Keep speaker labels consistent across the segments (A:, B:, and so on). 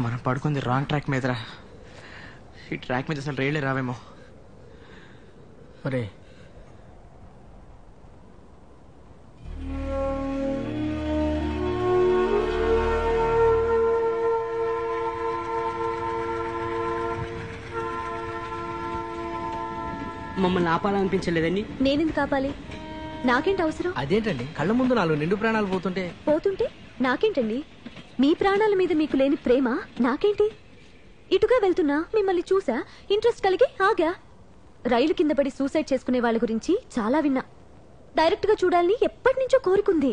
A: మనం పడుకుంది wrong track మీదరా. ఈ ట్రాక్ మీద అసలు రైళ్లే రావేమో.
B: అరే
C: మమ్మల్ని ఆపాలనిపించలేదండి.
D: నేనెందుకు ఆపాలి? నాకేంటి అవసరం?
B: అదేంటండి, కళ్ళ ముందు 4 నిండు ప్రాణాలు
D: పోతుంటే నాకేంటండి? మీ ప్రాణాల మీద మీకు లేని ప్రేమ నాకేంటి? ఇటుగా వెళ్తున్నా మిమ్మల్ని చూసా, ఇంట్రెస్ట్ కలిగి ఆగా. రైలు కింద పడి సూసైడ్ చేసుకునే వాళ్ళ గురించి చాలా విన్నా. డైరెక్ట్ గా చూడాలని ఎప్పటి నుంచో కోరుకుంది.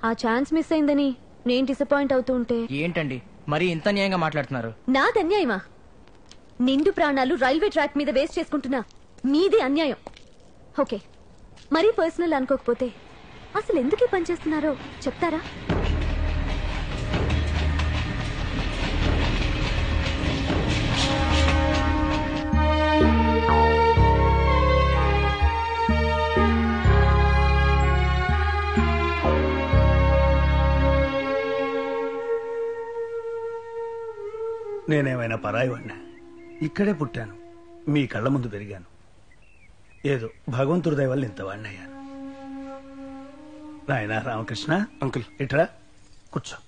D: ఆ ఛాన్స్ మిస్ అయిందని నేను డిసప్పాయింట్ అవుతూ ఉంటే.
A: ఏంటండి మరి ఇంత న్యాయంగా మాట్లాడుతున్నారు?
D: నాది అన్యాయమా? నిండు ప్రాణాలు రైల్వే ట్రాక్ మీద వేస్ట్ చేసుకుంటున్నా మీది అన్యాయం. ఓకే, మరీ పర్సనల్ అనుకోకపోతే అసలు ఎందుకు పనిచేస్తున్నారో చెప్తారా?
E: నేనేమైనా పరాయివాడినా? ఇక్కడే పుట్టాను, మీ కళ్ళ ముందు పెరిగాను. ఏదో భగవంతుడి దయ వల్ల ఇంతవాడిని అయ్యాను. నాయనా రామకృష్ణ, అంకుల్ ఇట్రా కూర్చో.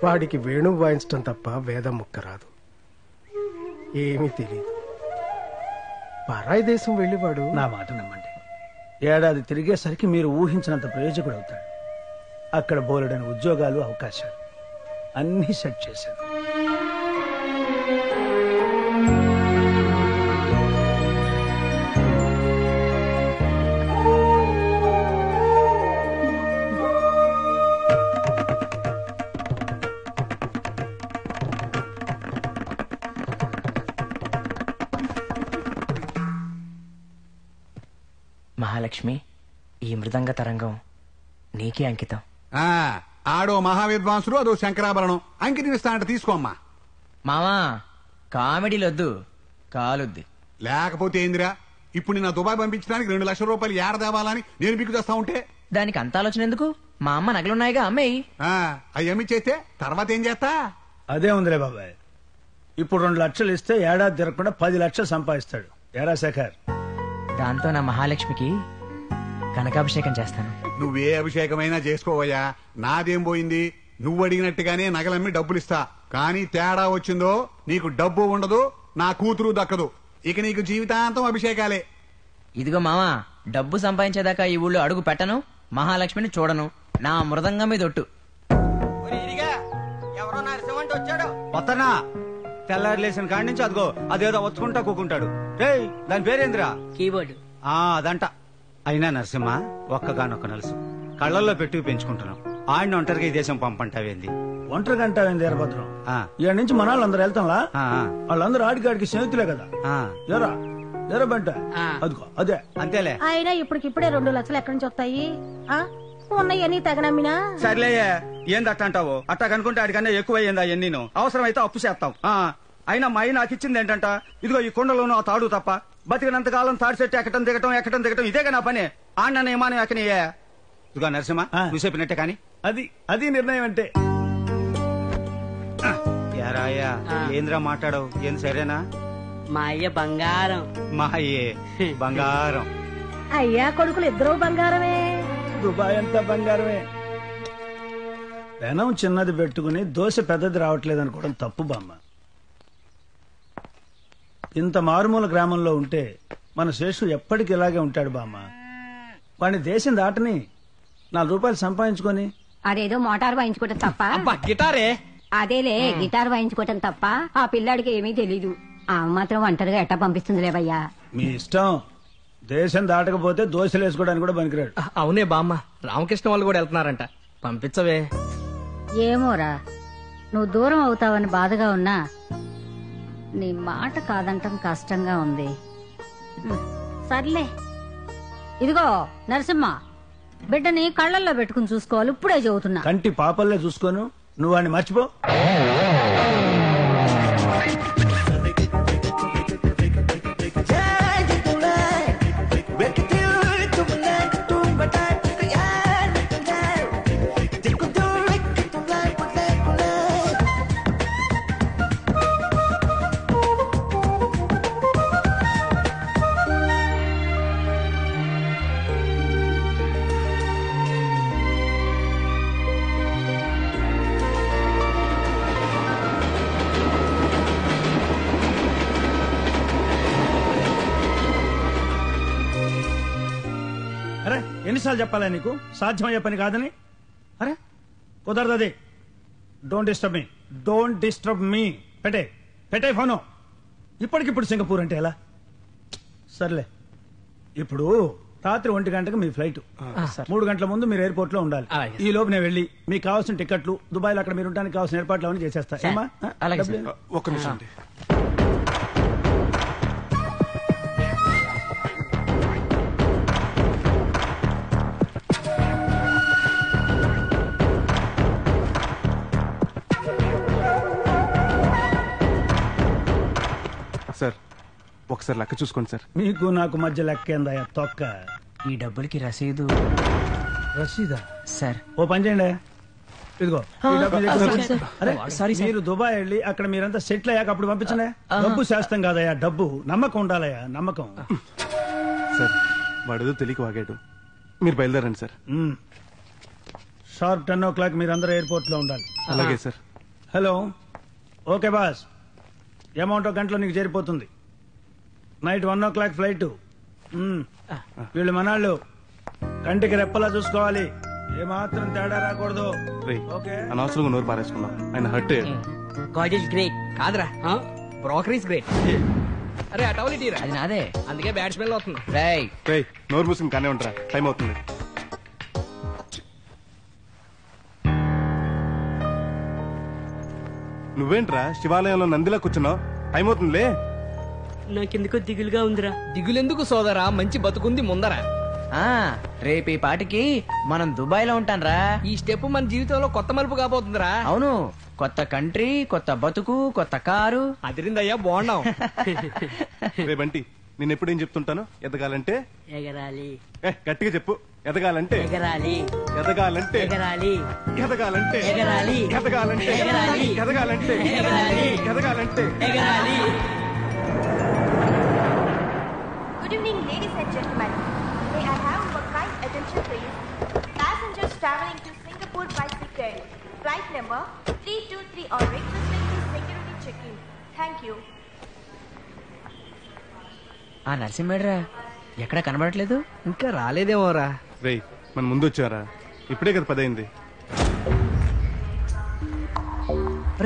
F: వాడికి వేణువు వాయించడం తప్ప వేదం ముక్క రాదు, ఏమీ తెలియదు. పరాయి దేశం వెళ్ళి వాడు.
E: నా మాట నమ్మండి, ఏడాది తిరిగేసరికి మీరు ఊహించినంత ప్రయోజకుడు అవుతాడు. అక్కడ బోలెడని ఉద్యోగాలు, అవకాశాలు అన్నీ సెట్ చేశాను.
A: మహాలక్ష్మి, ఈ మృదంగ తరంగం నీకే అంకితం.
G: ఆడో మహావిద్వాంసుడు, అదో శంకరాభరణం. అంకితం ఇస్తానంటే తీసుకోమ్మా.
A: మామా కామెడీలొద్దు, కాలుద్ది.
G: లేకపోతే ఏందిరా, ఇప్పుడు నిన్న దుబాయ్ పంపించడానికి 2 లక్షల రూపాయలు ఏడ తేవాలని నేను బిక్కు చేస్తా ఉంటే
A: దానికి అంత ఆలోచన ఎందుకు? మా అమ్మ నగలున్నాయిగా, అమ్మేయి.
G: అవి అమ్మి చేస్తే తర్వాత ఏం చేస్తా?
E: అదే ఉందిలే బాబాయ్, ఇప్పుడు 2 లక్షలు ఇస్తే ఏడాది తిరగకుండా 10 లక్షలు సంపాదిస్తాడు. ఎరా శేఖర్?
A: దాంతో నా మహాలక్ష్మికి కనకాభిషేకం చేస్తాను.
G: నువ్వే అభిషేకమైనా చేసుకోవయ్యా, నాదేం పోయింది? నువ్వు అడిగినట్టుగానే నగలమ్మి డబ్బులిస్తా. కానీ తేడా వచ్చిందో నీకు డబ్బు ఉండదు, నా కూతురు దక్కదు. ఇక నీకు జీవితాంతం అభిషేకాలే.
A: ఇదిగో మామా, డబ్బు సంపాదించేదాకా ఈ ఊళ్ళో అడుగు పెట్టను, మహాలక్ష్మిని చూడను. నా మృదంగం మీద ఒట్టు.
H: వత్తనా తెల్లారి లేసిన కాడి నుంచి అదిగో అదేదో వచ్చుకుంటా కూకుంటాడు. రేయ్, దాని పేరేందిరా?
C: కీబోర్డ్.
H: అదంట. అయినా నరసింహ ఒక్కగానొక్క నలుసు కళ్ళల్లో పెట్టుకు పెంచుకుంటున్నాం. ఆయన ఒంటరిగా ఈ దేశం పంపంటావేంది?
E: ఒంటరిగా అంటావేంది వీరభద్రం? ఇక్కడి నుంచి మన వాళ్ళందరూ వెళ్తాంలా, వాళ్ళందరూ ఆడికాడికి స్నేహితులే కదా. ఎరా ఎరా బంట, అదిగో అదే
H: అంతేలే.
I: ఆయన ఇప్పటికిప్పుడే 2 లక్షలు ఎక్కడి నుంచి వస్తాయి? ఉన్నాయని తగనమ్మినా.
H: సర్లే, ఏంది అట్ట అంటావు? అట్టా కనుకుంటే ఆడికన్నా ఎక్కువ అయ్యిందా ఎన్నీను? అవసరమైతే అప్పు చేస్తాం. అయినా మా అయ్య నాకు ఇచ్చింది ఏంటంట, ఇదిగో ఈ కొండలోనూ ఆ తాడు తప్ప. బతికినంత కాలం తాడు చెట్టు ఎక్కటం దిగటం ఇదేగా నా పని. ఆడిన ఏమానం ఎక్కనియే. ఇదిగో నరసింహ, నువ్వు చెప్పినట్టే కానీ
E: అది నిర్ణయం అంటే.
H: యారాయ్యా, ఏంద్రా మాట్లాడవు? ఏం సరేనా?
C: మా అయ్య బంగారం.
H: మా అయ్యే బంగారం.
I: అయ్యా కొడుకులు ఇద్దరు బంగారమే.
E: దుబాయ్ అంతా బంగారమే. పెనం చిన్నది పెట్టుకుని దోశ పెద్దది రావట్లేదు అనుకోవడం తప్పు బామ్మ. ఇంత మారుమూల గ్రామంలో ఉంటే మన శేషు ఎప్పటికి ఇలాగే ఉంటాడు బామ్మ. వాడిని దేశం దాటని 4 రూపాయలు సంపాదించుకొని.
J: అదేదో మోటార్ వాయించుకోవటం తప్ప.
A: గిటారే
J: అదేలే, గిటార్ వాయించుకోవటం తప్ప ఆ పిల్లాడికి ఏమీ తెలీదు. ఆ మాత్రం ఒంటరిగా ఎట్టా పంపిస్తుందిలేవయ్యా.
E: మీ ఇష్టం. దేశం దాటకపోతే దోశలు వేసుకోవడానికి కూడా పనికిరాడు.
B: అవునే బామ్మ, రామకృష్ణ వాళ్ళు కూడా వెళ్తున్నారంట, పంపించవే.
I: ఏమోరా,
J: నువ్వు దూరం అవుతావని బాధగా ఉన్నా నీ మాట కాదంటం కష్టంగా ఉంది. సర్లే, ఇదిగో నరసింహ, బిడ్డని కళ్ళల్లో పెట్టుకుని చూసుకోవాలి. ఇప్పుడే చెబుతున్నా.
E: కంటి పాపల్లే చూసుకోను, నువ్వు వాడిని మర్చిపో. అరే ఎన్నిసార్లు చెప్పాలా నీకు సాధ్యమయ్యే పని కాదని? అరే కుదరదు అది. Don't disturb me, don't disturb me. పెట్టే ఫోను. ఇప్పటికిప్పుడు సింగపూర్ అంటే ఎలా? సర్లే, ఇప్పుడు రాత్రి 1 గంటకు మీ ఫ్లైట్. 3 గంటల ముందు మీరు ఎయిర్పోర్ట్ లో ఉండాలి. ఈ లోపు నేను వెళ్ళి మీకు కావాల్సిన టికెట్లు, దుబాయ్ లో అక్కడ మీరు ఉండడానికి కావాల్సిన ఏర్పాట్లు అవన్నీ చేసేస్తా. ఏమా?
K: ఒక్క నిమిషం అండి. సార్ ఒకసారి లెక్క చూసుకోండి సార్.
E: మీకు నాకు మధ్య లెక్కేందయ్యా తొక్క.
A: ఈ డబ్బులకి రసీదు.
E: రసీదా?
A: సార్
E: ఓ పని చేయండి, ఇదిగో ఈ డబ్బు మీ దగ్గర ఉంది. అరే
A: సారీ
E: మీరు దుబాయ్ వెళ్ళి అక్కడ మీరంతా సెటిల్ అయ్యాక అప్పుడు పంపించండి. డబ్బు శాస్త్రం కాదయ్యా, డబ్బు నమ్మకం ఉండాలయ్యా, నమ్మకం.
K: సార్ వాడేదో తెలియక వాగాడు, మీరు బయలుదేరండి సార్.
E: షార్ప్ 10 o'clock మీరందరూ ఎయిర్పోర్ట్ లో ఉండాలి.
K: అలాగే sir.
E: Hello, okay boss, amount ఒక గంటలో నీకు చేరిపోతుంది. Night 1 o'clock flight. వీళ్ళు మనాళ్ళు కంటికి రెప్పలా చూసుకోవాలి, ఏమాత్రం తేడా రాకూడదు. ఓకే,
K: అనవసరంగా నోరు పారేసుకున్నాం, ఆయన హర్ట్ అయ్యాడు.
B: గాడ్ ఈస్ గ్రేట్ కాదురా, బ్రోకర్ ఈస్ గ్రేట్. అరే ఆ టవల్ ఇటీరా,
A: అది నాదే,
B: అందుకే బ్యాడ్ స్మెల్ అవుతుంది.
A: రేయ్
K: నోరు మూసుకుని కానీ ఉంటారా, టైం అవుతుంది. నువ్వేంట్రా శివాలయంలో నందిలా కూర్చున్నావు, టైం అవుతుందిలే.
C: నాకెందుకో దిగులుగా ఉందిరా.
B: దిగులెందుకు సోదరా, మంచి బతుకుంది ముందరా.
A: రేపు ఈ పాటికి మనం దుబాయ్ లో ఉంటాన్రా.
B: ఈ స్టెప్ మన జీవితంలో కొత్త మలుపు కాబోతుందిరా.
A: అవును, కొత్త కంట్రీ, కొత్త బతుకు, కొత్త కారు.
B: అదిరిందయ్యా, బాగున్నాం.
K: రే బంటి, నేను ఎప్పుడేం చెప్తుంటాను, ఎదగాలంటే
C: ఎగరాలి.
K: గట్టిగా చెప్పు. ఎదగాలంటే
C: ఎగరాలి.
K: ఎదగాలంటే
C: ఎగరాలి.
K: ఎదగాలంటే
C: ఎగరాలి.
K: ఎదగాలంటే
C: ఎగరాలి.
K: ఎదగాలంటే
C: ఎగరాలి.
K: ఎదగాలంటే
C: ఎగరాలి.
L: Good evening, ladies and gentlemen. May I have your kind attention, please? Passengers traveling to Singapore by Seatel, flight number 323 are requested to security check-in. Thank you.
A: ఆ నరసింహేడ్రా, ఎక్కడ కనబడట్లేదు.
B: ఇంకా రాలేదేమోరా.
K: రేయ్ మన ముందు వచ్చారా, ఇప్పుడే కదా 10 అయింది.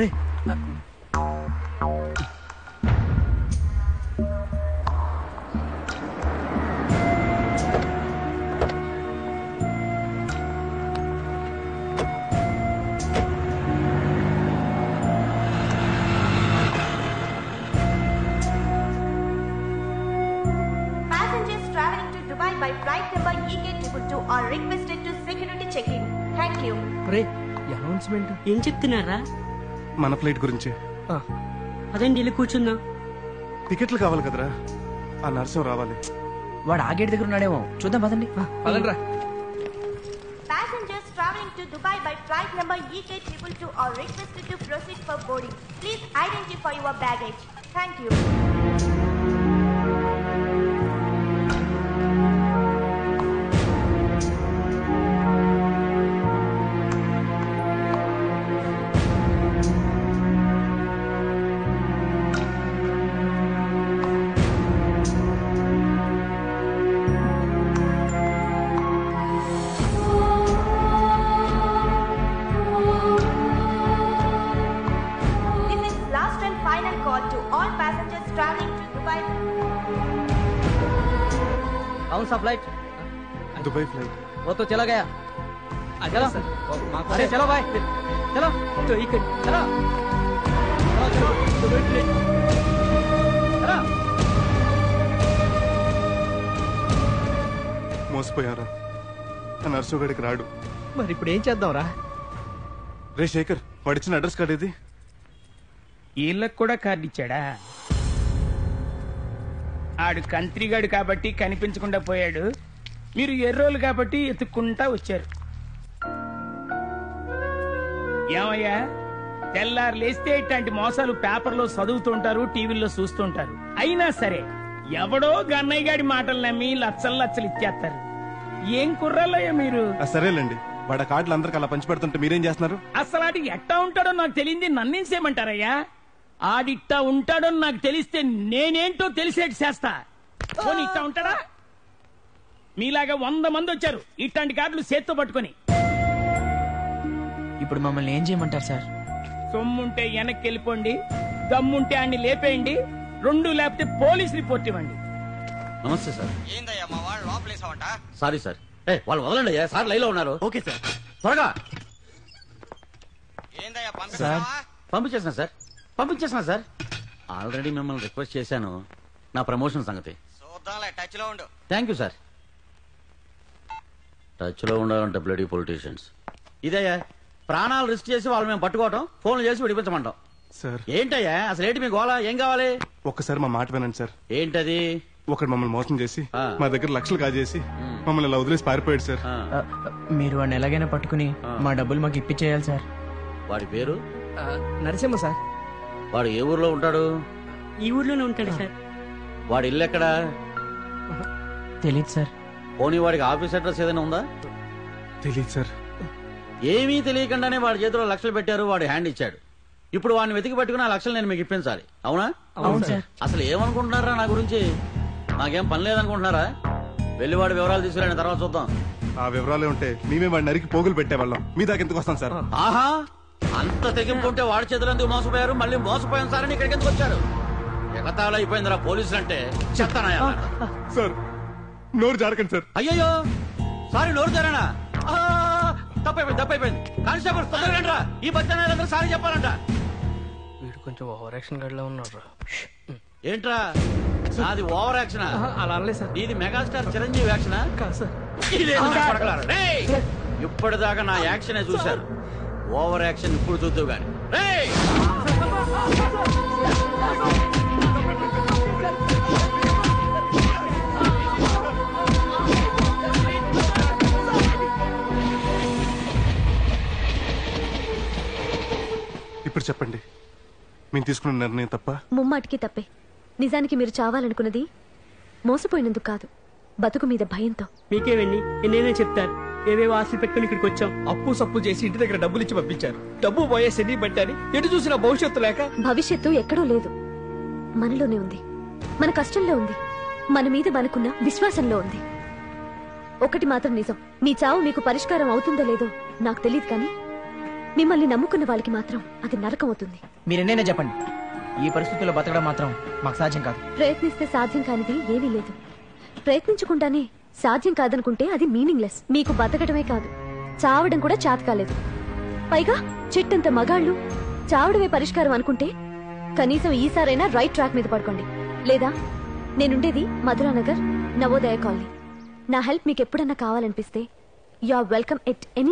B: రే
L: Passengers traveling to Dubai by flight number EK222 are requested to security check-in. Thank you.
B: Ray announcement
C: ఏం చెప్తున్నారా?
K: మన ఫ్లైట్ గురించి.
C: అదండి ఇల్లు కూర్చుందాం.
K: టికెట్లు కావాలి కదరా, ఆ నర్సం రావాలి.
A: వాడు ఆ గేట్ దగ్గర ఉన్నాడేమో, చూద్దాం పదండి.
B: పదండ్రా.
L: Passengers traveling to Dubai by flight number EK222 are requested to proceed for boarding. Please identify your baggage. Thank you. This is last and final call to all passengers traveling to Dubai.
B: कौन सा flight?
K: Dubai flight.
B: वो तो चला गया. चलो, अरे चलो भाई. చలో
C: తోయకండి.
B: చలో చలో.
K: మోసపోయారా? ఆ నర్సుగడికి రాడు.
B: మరి ఇప్పుడు ఏం చేద్దాంరా?
K: రే శేఖర్, వాడిచ్చిన అడ్రస్ కార్డు ఇది.
M: వీళ్ళకి కూడా కార్డు ఇచ్చాడా? ఆడు కంత్రిగాడు కాబట్టి కనిపించకుండా పోయాడు, మీరు ఎర్రోలు కాబట్టి ఎత్తుక్కుంటా వచ్చారు. ఏమయ్యా, తెల్లారు లేస్తే ఇట్లాంటి మోసాలు పేపర్లో చదువుతుంటారు, టీవీల్లో చూస్తుంటారు. అయినా సరే ఎవడో గన్నయ్య గాడి మాటలు నమ్మి లచ్చలు లచ్చలు ఇచ్చేస్తారు. ఏం కుర్రాలయ్యా మీరు?
K: సరేలేండి, వాడు ఆ కార్డులు అందరికి అలా పంచి పెడుతుంటే మీరేం చేస్తున్నారు?
M: అసలు ఆడి ఎట్టా ఉంటాడో నాకు తెలియంది నన్నేం చేయమంటారయ్యా? ఆడిట్టా ఉంటాడో నాకు తెలిస్తే నేనేంటో తెలిసేటి చేస్తా. పోనీ ఇట్టా ఉంటాడా? మీలాగా 100 మంది వచ్చారు ఇట్లాంటి కార్డులు చేత్తో పట్టుకొని.
A: ఇప్పుడు మమ్మల్ని ఏం చేయమంటారు సార్?
M: సొమ్ముంటే వెనక్కి వెళ్ళిపోండి, దమ్ముంటే అన్ని లేపేయండి, 2 లేకపోతే పోలీస్ రిపోర్ట్ ఇవ్వండి.
N: నమస్తే సార్.
B: ఏందయ్యా మా వాళ్ళు లోపలేసావంట?
N: Sorry sir. వాళ్ళు వదలండి అయ్యా, సార్ లైన్ లో ఉన్నారు.
B: Okay sir.
N: త్వరగా.
B: ఏందయ్యా పంపిస్తావా?
N: పంపించేసిన సార్, పంపించేసిన సార్. ఆల్రెడీ మిమ్మల్ని రిక్వెస్ట్ చేశాను నా ప్రమోషన్ సంగతి.
B: చూద్దాంలే, టచ్ లో ఉండు.
N: Thank you sir. టచ్ లో ఉండాలంటే బ్లడీ పొలిటీషియన్స్. ఇదయ్యా, ప్రాణాలు రిస్క్ చేసి వాళ్ళు మేము పట్టుకోవటం, ఫోన్లు చేసి విడిపించమంటాం.
K: సార్
N: ఏంటయ్యా అసలు ఏంటి మీ గోళ? ఏం కావాలి?
K: ఒక్కసారి మా మాట వినండి సార్.
N: ఏంటది?
K: ఒకడు మమ్మల్ని మోసం చేసి మా దగ్గర లక్షలు కాజేసి మమ్మల్ని ఇలా వదిలేసి పారిపోయాడు సార్.
A: మీరు వాడిని ఎలాగైనా పట్టుకుని మా డబ్బులు మాకు ఇప్పించేయాలి సార్.
N: వాడి పేరు
B: నరసింహ సార్.
N: వాడు ఏ ఊర్లో ఉంటాడు?
C: ఈ ఊర్లోనే ఉంటాడు సార్.
N: వాడి ఇల్లు ఎక్కడా?
A: తెలీదు సార్.
N: పోనీ వాడికి ఆఫీస్ అడ్రస్ ఏదైనా ఉందా?
K: తెలీదు సార్.
N: ఏమీ తెలియకుండానే వాడి చేతిలో లక్షలు పెట్టారు, వాడు హ్యాండ్ ఇచ్చాడు. ఇప్పుడు వాడిని వెతికి పట్టుకుని ఆ లక్షలు నేను మీకు ఇప్పించాలి, అవునా?
A: అవును సార్.
N: అసలు ఏమనుకుంటున్నారా నా గురించి? నాకేం పని లేదనుకుంటున్నారా? వెళ్ళి వాడి వివరాలు తీసుకురండి, తర్వాత చూద్దాం.
K: ఆ వివరాలే ఉంటే మేమే వాడి నరికి పోగులు పెట్టేవాళ్ళం. మీ దాకా ఎందుకు వస్తాం సార్?
N: ఆహా, అంత తెగింపు ఉంటే వాడి చేతులు ఎందుకు మోసపోయారు? మళ్ళీ మోసపోయాను సార్ అని ఇక్కడికి ఎందుకు వచ్చారు? ఎగతాళి అయిపోయిందిరా పోలీసులు అంటే. చెత్తనాయా
K: సార్, నోరు జారకండి సార్.
N: అయ్యయ్యో, సారీ, నోరు జారానా? తప్పైపోయింది, తప్పైపోయింది. కానిస్టేబుల్ తొందరగా రా, ఈ బచ్చానందరూ సారీ చెప్పాలంట.
F: వీడు కొంచెం ఓవర్ యాక్షన్ గడ్లా ఉన్నాడు.
N: ఏంట్రా నాది ఓవర్ యాక్షన్?
B: అలా అనలేదు సార్.
N: ఇది మెగాస్టార్ చిరంజీవి యాక్షనా?
B: కాదు సార్.
N: ఇప్పటిదాకా నా యాక్షన్ చూశారు, ఓవర్ యాక్షన్ ఇప్పుడు చూద్దావు గాని.
K: ఇప్పుడు చెప్పండి, మేము తీసుకున్న నిర్ణయం తప్ప?
D: ముమ్మాటికి తప్పే. నిజానికి మీరు చావాలనుకున్నది మోసపోయినందుకు కాదు, బతుకు మీద భయంతో.
C: మీకేమండి ఎన్నైనా చెప్తారు. ఏవేవో ఆశలు పెట్టుకుని ఇక్కడికి వచ్చాం.
B: అప్పు సప్పు చేసి ఇంటి దగ్గర డబ్బులు ఇచ్చి పంపించారు. డబ్బు పోయే శని బట్టాని ఎటు చూసిన భవిష్యత్తు లేక.
D: భవిష్యత్తు ఎక్కడో లేదు, మనలోనే ఉంది, మన కష్టంలో ఉంది, మన మీద మనకున్న విశ్వాసంలో ఉంది. ఒకటి మాత్రం నిజం, మీ చావు మీకు పరిష్కారం అవుతుందో లేదో నాకు తెలియదు, కానీ మిమ్మల్ని నమ్ముకున్న వాళ్ళకి మాత్రం అది నరకం అవుతుంది.
A: మీరెన్నైనా చెప్పండి, ఈ పరిస్థితుల్లో బతకడం మాత్రం మాకు సాధ్యం కాదు.
D: ప్రయత్నిస్తే సాధ్యం కానిది ఏమీ లేదు. ప్రయత్నించకుండానే సాధ్యం కాదనుకుంటే అది మీనింగ్లెస్. మీకు బతకడమే కాదు, చావడం కూడా చేత కాలేదు. పైగా చెట్టంత మగాళ్ళు చావడమే పరిష్కారం అనుకుంటే కనీసం ఈసారైనా రైట్ ట్రాక్ మీద పడుకోండి. లేదా నేనుండేది మధురానగర్ నవోదయ కాలనీ. నా హెల్ప్ మీకు ఎప్పుడన్నా కావాలనిపిస్తే you are welcome at any